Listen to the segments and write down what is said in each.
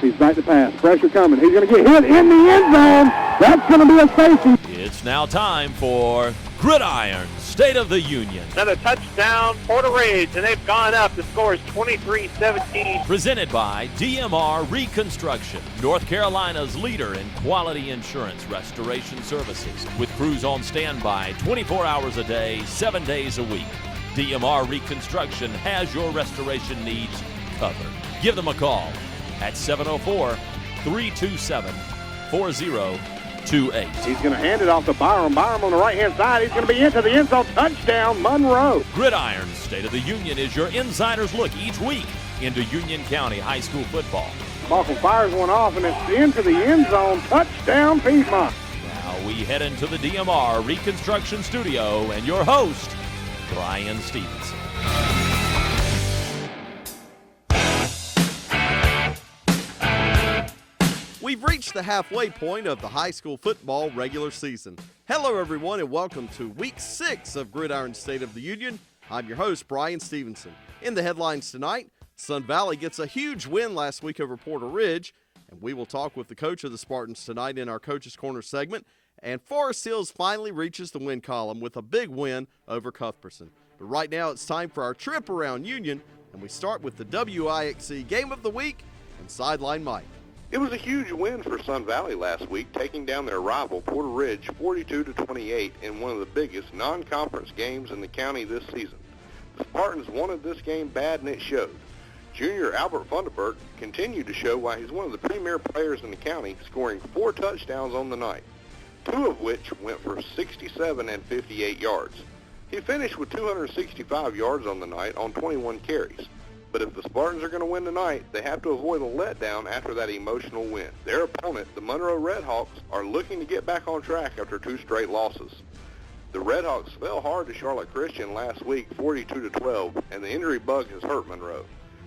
He's back to pass. Pressure coming. He's going to get hit in the end zone. That's going to be a safety. It's now time for Gridiron, State of the Union. Another touchdown, Porter Ridge, and they've gone up. The score is 23-17. Presented by DMR Reconstruction, North Carolina's leader in quality insurance restoration services, with crews on standby 24 hours a day, 7 days a week. DMR Reconstruction has your restoration needs covered. Give them a call at 704-327-4028. He's going to hand it off to Byram. Byram on the right-hand side. He's going to be into the end zone. Touchdown, Monroe. Gridiron State of the Union is your insider's look each week into Union County High School football. Malcolm fires one off, and it's into the end zone. Touchdown, Piedmont. Now we head into the DMR Reconstruction Studio and your host, Brian Stevenson. We've reached the halfway point of the high school football regular season. Hello, everyone, and welcome to Week 6 of Gridiron State of the Union. I'm your host, Brian Stevenson. In the headlines tonight, Sun Valley gets a huge win last week over Porter Ridge, and we will talk with the coach of the Spartans tonight in our Coach's Corner segment. And Forest Hills finally reaches the win column with a big win over Cuthbertson. But right now, it's time for our trip around Union, and we start with the WIXC Game of the Week and Sideline Mike. It was a huge win for Sun Valley last week, taking down their rival Porter Ridge 42-28 in one of the biggest non-conference games in the county this season. The Spartans wanted this game bad, and it showed. Junior Albert Funderburk continued to show why he's one of the premier players in the county, scoring 4 touchdowns on the night, 2 of which went for 67 and 58 yards. He finished with 265 yards on the night on 21 carries. But if the Spartans are going to win tonight, they have to avoid a letdown after that emotional win. Their opponent, the Monroe Redhawks, are looking to get back on track after 2 straight losses. The Redhawks fell hard to Charlotte Christian last week, 42-12, and the injury bug has hurt Monroe.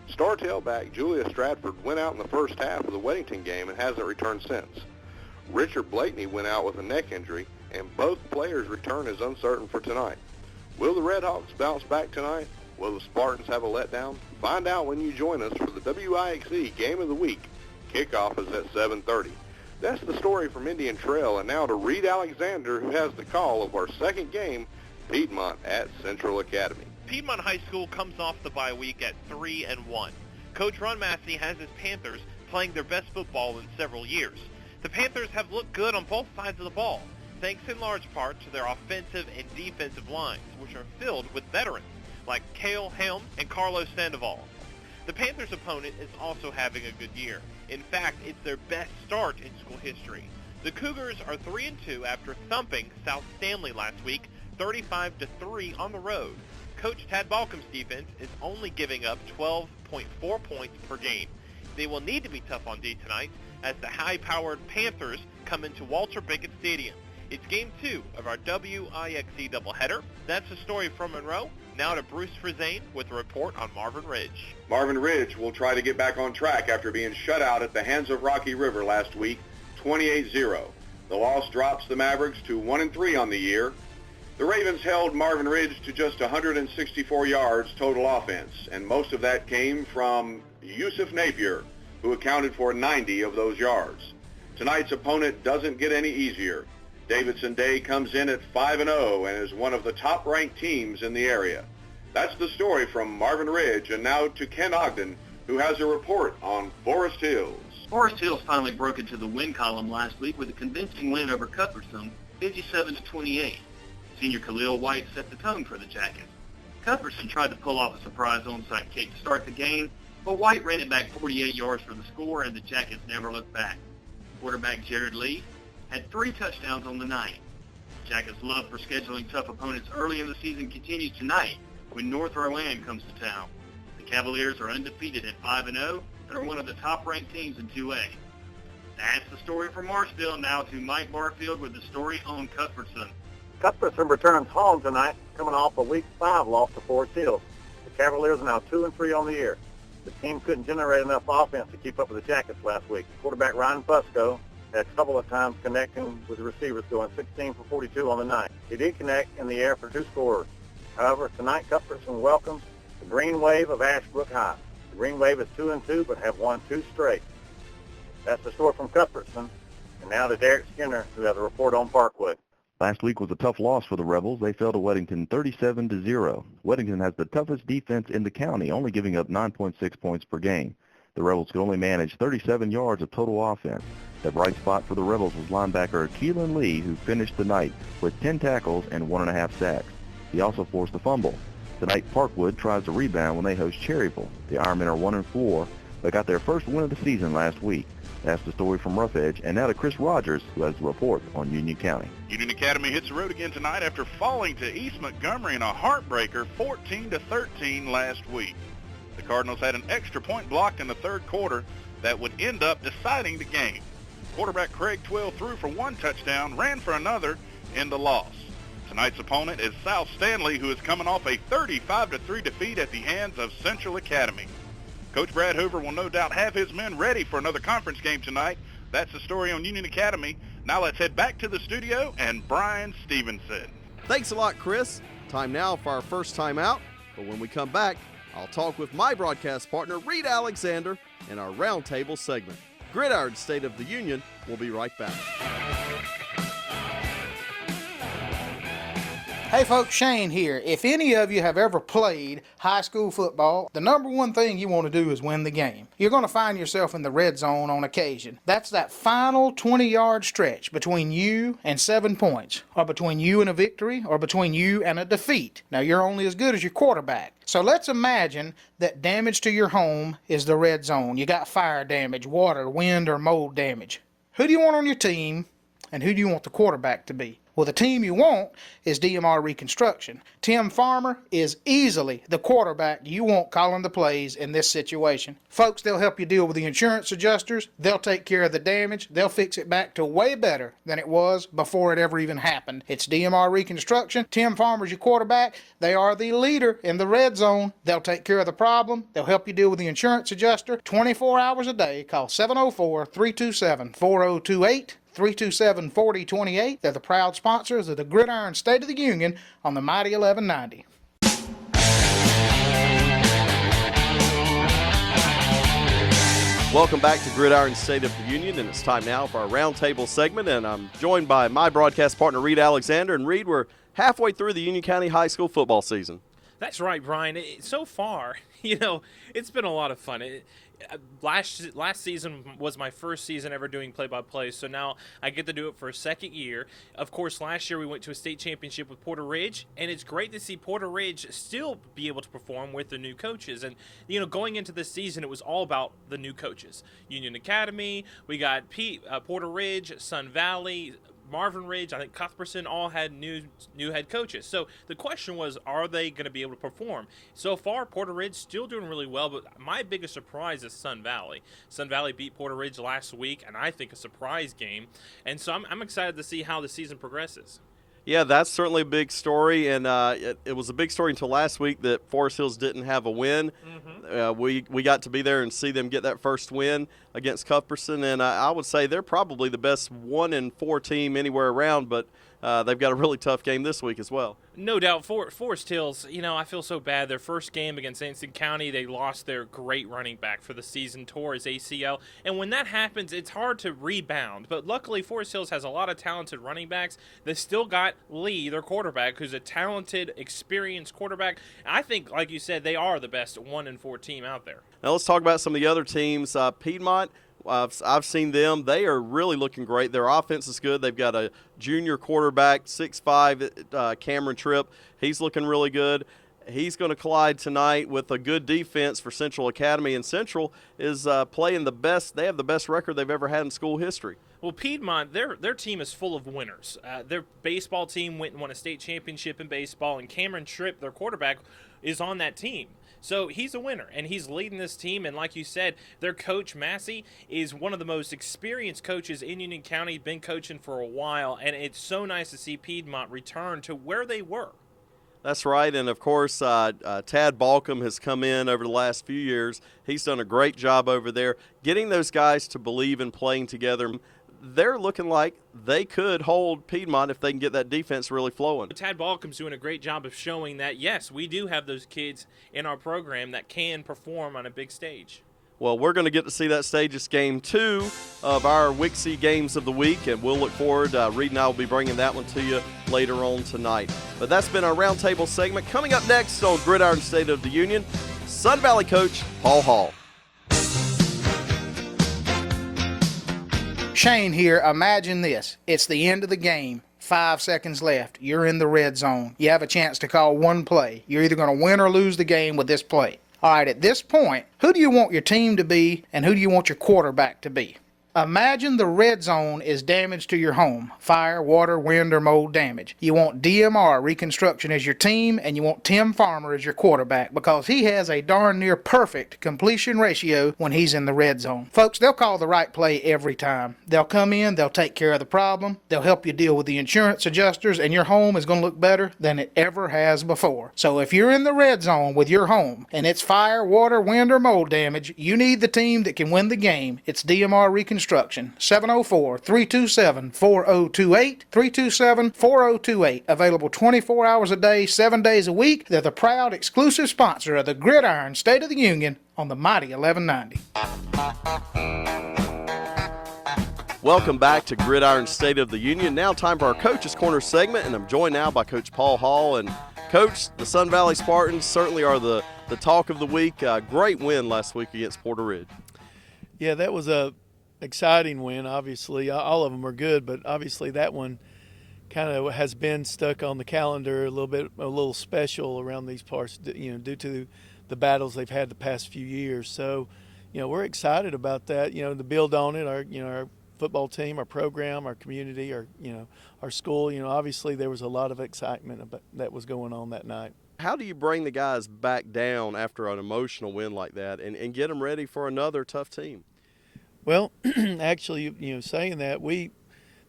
Star tailback Julia Stratford went out in the first half of the Weddington game and hasn't returned since. Richard Blakeney went out with a neck injury, and both players' return is uncertain for tonight. Will the Redhawks bounce back tonight? Will the Spartans have a letdown? Find out when you join us for the WIXC Game of the Week. Kickoff is at 7:30. That's the story from Indian Trail, and now to Reed Alexander, who has the call of our second game, Piedmont at Central Academy. Piedmont High School comes off the bye week at 3-1. Coach Ron Massey has his Panthers playing their best football in several years. The Panthers have looked good on both sides of the ball, thanks in large part to their offensive and defensive lines, which are filled with veterans like Cale Helm and Carlos Sandoval. The Panthers' opponent is also having a good year. In fact, it's their best start in school history. The Cougars are 3-2 after thumping South Stanley last week, 35-3 on the road. Coach Tad Balcom's defense is only giving up 12.4 points per game. They will need to be tough on D tonight as the high-powered Panthers come into Walter Pickett Stadium. It's Game 2 of our WIXC doubleheader. That's the story from Monroe. Now to Bruce Frizane with a report on Marvin Ridge. Marvin Ridge will try to get back on track after being shut out at the hands of Rocky River last week, 28-0. The loss drops the Mavericks to 1-3 on the year. The Ravens held Marvin Ridge to just 164 yards total offense, and most of that came from Yusuf Napier, who accounted for 90 of those yards. Tonight's opponent doesn't get any easier. Davidson Day comes in at 5-0 and is one of the top-ranked teams in the area. That's the story from Marvin Ridge, and now to Ken Ogden, who has a report on Forest Hills. Forest Hills finally broke into the win column last week with a convincing win over Cuthbertson, 57-28. Senior Khalil White set the tone for the Jackets. Cuthbertson tried to pull off a surprise onside kick to start the game, but White ran it back 48 yards for the score, and the Jackets never looked back. Quarterback Jared Lee had 3 touchdowns on the night. Jackets' love for scheduling tough opponents early in the season continues tonight when North Rowan comes to town. The Cavaliers are undefeated at 5-0 and are one of the top-ranked teams in 2A. That's the story from Marshville. Now to Mike Barfield with the story on Cuthbertson. Cuthbertson returns home tonight, coming off a Week 5 loss to Forest Hills. The Cavaliers are now 2-3 on the year. The team couldn't generate enough offense to keep up with the Jackets last week. Quarterback Ryan Fusco had a couple of times connecting with the receivers, going 16 for 42 on the night. He did connect in the air for 2 scores. However, tonight Cuthbertson welcomes the Green Wave of Ashbrook High. The Green Wave is 2-2, but have won 2 straight. That's the story from Cuthbertson. And now to Derek Skinner, who has a report on Parkwood. Last week was a tough loss for the Rebels. They fell to Weddington 37-0. Weddington has the toughest defense in the county, only giving up 9.6 points per game. The Rebels could only manage 37 yards of total offense. The bright spot for the Rebels was linebacker Keelan Lee, who finished the night with 10 tackles and 1.5 sacks. He also forced a fumble. Tonight, Parkwood tries to rebound when they host Cherryville. The Ironmen are 1-4, but got their first win of the season last week. That's the story from Rough Edge. And now to Chris Rogers, who has the report on Union County. Union Academy hits the road again tonight after falling to East Montgomery in a heartbreaker 14-13 last week. The Cardinals had an extra point blocked in the third quarter that would end up deciding the game. Quarterback Craig Twill threw for one touchdown, ran for another in the loss. Tonight's opponent is South Stanley, who is coming off a 35-3 defeat at the hands of Central Academy. Coach Brad Hoover will no doubt have his men ready for another conference game tonight. That's the story on Union Academy. Now let's head back to the studio and Brian Stevenson. Thanks a lot, Chris. Time now for our first time out. But when we come back, I'll talk with my broadcast partner, Reed Alexander, in our roundtable segment. Gridiron State of the Union will be right back. Hey folks, Shane here. If any of you have ever played high school football, the number one thing you want to do is win the game. You're going to find yourself in the red zone on occasion. That's that final 20-yard stretch between you and 7 points, or between you and a victory, or between you and a defeat. Now, you're only as good as your quarterback. So let's imagine that damage to your home is the red zone. You got fire damage, water, wind, or mold damage. Who do you want on your team, and who do you want the quarterback to be? Well, the team you want is DMR Reconstruction. Tim Farmer is easily the quarterback you want calling the plays in this situation. Folks, they'll help you deal with the insurance adjusters. They'll take care of the damage. They'll fix it back to way better than it was before it ever even happened. It's DMR Reconstruction. Tim Farmer's your quarterback. They are the leader in the red zone. They'll take care of the problem. They'll help you deal with the insurance adjuster 24 hours a day. Call 704-327-4028. 327-4028. They're the proud sponsors of the Gridiron State of the Union on the Mighty 1190. Welcome back to Gridiron State of the Union, and it's time now for our roundtable segment, and I'm joined by my broadcast partner, Reed Alexander. And Reed, we're halfway through the Union County High School football season. That's right, Brian. So far, it's been a lot of fun. Last season was my first season ever doing play-by-play, so now I get to do it for a second year. Of course, last year we went to a state championship with Porter Ridge, and it's great to see Porter Ridge still be able to perform with the new coaches. And, going into this season, it was all about the new coaches. Union Academy, we got Porter Ridge, Sun Valley, Marvin Ridge, I think Cuthbertson all had new head coaches. So the question was, are they going to be able to perform? So far, Porter Ridge still doing really well, but my biggest surprise is Sun Valley. Sun Valley beat Porter Ridge last week, and I think a surprise game. And so I'm excited to see how the season progresses. Yeah, that's certainly a big story, and it was a big story until last week that Forest Hills didn't have a win. Mm-hmm. We got to be there and see them get that first win against Cuthbertson, and I would say they're probably the best 1-4 team anywhere around, but they've got a really tough game this week as well. No doubt. Forest Hills, I feel so bad. Their first game against Anson County, they lost their great running back for the season, tore his ACL. And when that happens, it's hard to rebound. But luckily, Forest Hills has a lot of talented running backs. They still got Lee, their quarterback, who's a talented, experienced quarterback. I think, like you said, they are the best 1-4 team out there. Now let's talk about some of the other teams. Piedmont, I've seen them. They are really looking great. Their offense is good. They've got a junior quarterback, 6'5", Cameron Tripp. He's looking really good. He's going to collide tonight with a good defense for Central Academy, and Central is playing the best. They have the best record they've ever had in school history. Well, Piedmont, their team is full of winners. Their baseball team went and won a state championship in baseball, and Cameron Tripp, their quarterback, is on that team. So he's a winner, and he's leading this team. And like you said, their coach, Massey, is one of the most experienced coaches in Union County, been coaching for a while, and it's so nice to see Piedmont return to where they were. That's right, and of course, Tad Balcom has come in over the last few years. He's done a great job over there, getting those guys to believe in playing together. They're looking like they could hold Piedmont if they can get that defense really flowing. Tad Balcom's doing a great job of showing that, yes, we do have those kids in our program that can perform on a big stage. Well, we're going to get to see that stage as Game 2 of our WICSE Games of the Week, and we'll look forward. Reed and I will be bringing that one to you later on tonight. But that's been our roundtable segment. Coming up next on Gridiron State of the Union, Sun Valley coach Paul Hall. Shane here. Imagine this. It's the end of the game. 5 seconds left. You're in the red zone. You have a chance to call one play. You're either going to win or lose the game with this play. All right, at this point, who do you want your team to be and who do you want your quarterback to be? Imagine the red zone is damage to your home. Fire, water, wind, or mold damage. You want DMR Reconstruction as your team, and you want Tim Farmer as your quarterback because he has a darn near perfect completion ratio when he's in the red zone. Folks, they'll call the right play every time. They'll come in, they'll take care of the problem, they'll help you deal with the insurance adjusters, and your home is going to look better than it ever has before. So if you're in the red zone with your home, and it's fire, water, wind, or mold damage, you need the team that can win the game. It's DMR Reconstruction. 704-327-4028, 327-4028. Available 24 hours a day, 7 days a week. They're the proud exclusive sponsor of the Gridiron State of the Union on the mighty 1190. Welcome back to Gridiron State of the Union. Now time for our Coach's Corner segment, and I'm joined now by Coach Paul Hall. And Coach, the Sun Valley Spartans certainly are the talk of the week. Great win last week against Porter Ridge. Yeah, that was a exciting win. Obviously, all of them are good, but obviously that one kind of has been stuck on the calendar a little special around these parts, due to the battles they've had the past few years. So, we're excited about that. To build on it, our football team, our program, our community, our school. Obviously there was a lot of excitement that was going on that night. How do you bring the guys back down after an emotional win like that and get them ready for another tough team? Well, actually, saying that,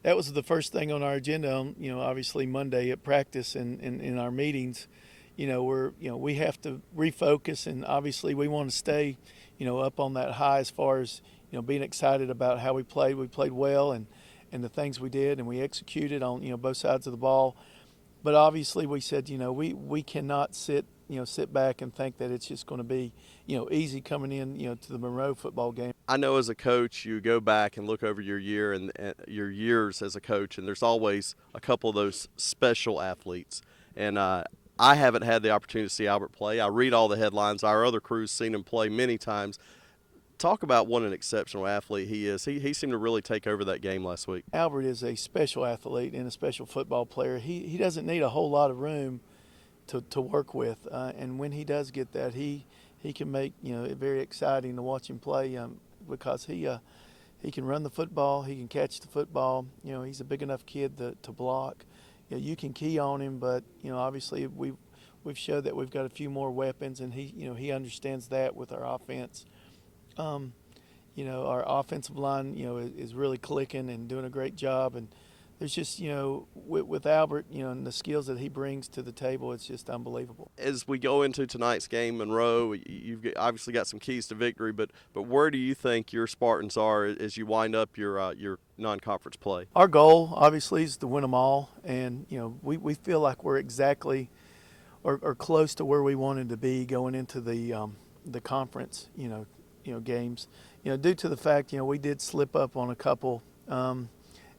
that was the first thing on our agenda on, obviously Monday at practice and in our meetings. We have to refocus, and obviously we want to stay, up on that high as far as, being excited about how we played. We played well and the things we did, and we executed on, both sides of the ball. But obviously we said, we cannot sit back and think that it's just going to be, easy coming in, to the Monroe football game. I know as a coach, you go back and look over your year and your years as a coach, and there's always a couple of those special athletes. And I haven't had the opportunity to see Albert play. I read all the headlines. Our other crew's seen him play many times. Talk about what an exceptional athlete he is. He seemed to really take over that game last week. Albert is a special athlete and a special football player. He doesn't need a whole lot of room to work with, and when he does get that, he can make it very exciting to watch him play because he can run the football, he can catch the football. He's a big enough kid to block. You can key on him, but obviously we've showed that we've got a few more weapons, and he understands that with our offense. Our offensive line, is really clicking and doing a great job. And there's just, with Albert, and the skills that he brings to the table, it's just unbelievable. As we go into tonight's game, Monroe, you've obviously got some keys to victory, but where do you think your Spartans are as you wind up your non-conference play? Our goal, obviously, is to win them all. And, we feel like we're exactly or close to where we wanted to be going into the conference, games, due to the fact, we did slip up on a couple,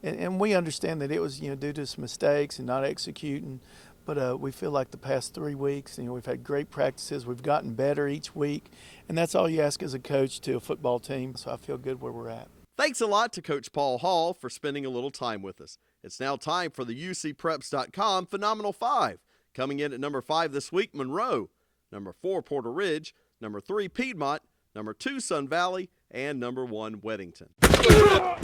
and we understand that it was, due to some mistakes and not executing, but we feel like the past 3 weeks, we've had great practices, we've gotten better each week, and that's all you ask as a coach to a football team, so I feel good where we're at. Thanks a lot to Coach Paul Hall for spending a little time with us. It's now time for the UCPreps.com Phenomenal 5. Coming in at number 5 this week, Monroe. Number 4, Porter Ridge. Number 3, Piedmont. Number 2, Sun Valley, and number 1, Weddington.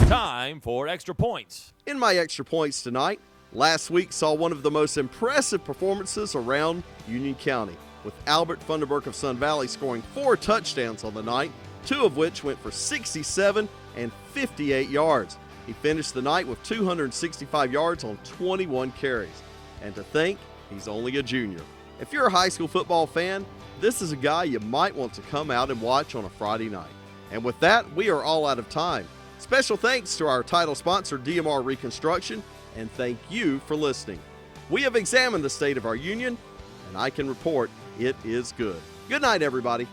Time for Extra Points. In my Extra Points tonight, last week saw one of the most impressive performances around Union County, with Albert Funderburk of Sun Valley scoring 4 touchdowns on the night, 2 of which went for 67 and 58 yards. He finished the night with 265 yards on 21 carries. And to think, he's only a junior. If you're a high school football fan, this is a guy you might want to come out and watch on a Friday night. And with that, we are all out of time. Special thanks to our title sponsor, DMR Reconstruction, and thank you for listening. We have examined the state of our union, and I can report it is good. Good night, everybody.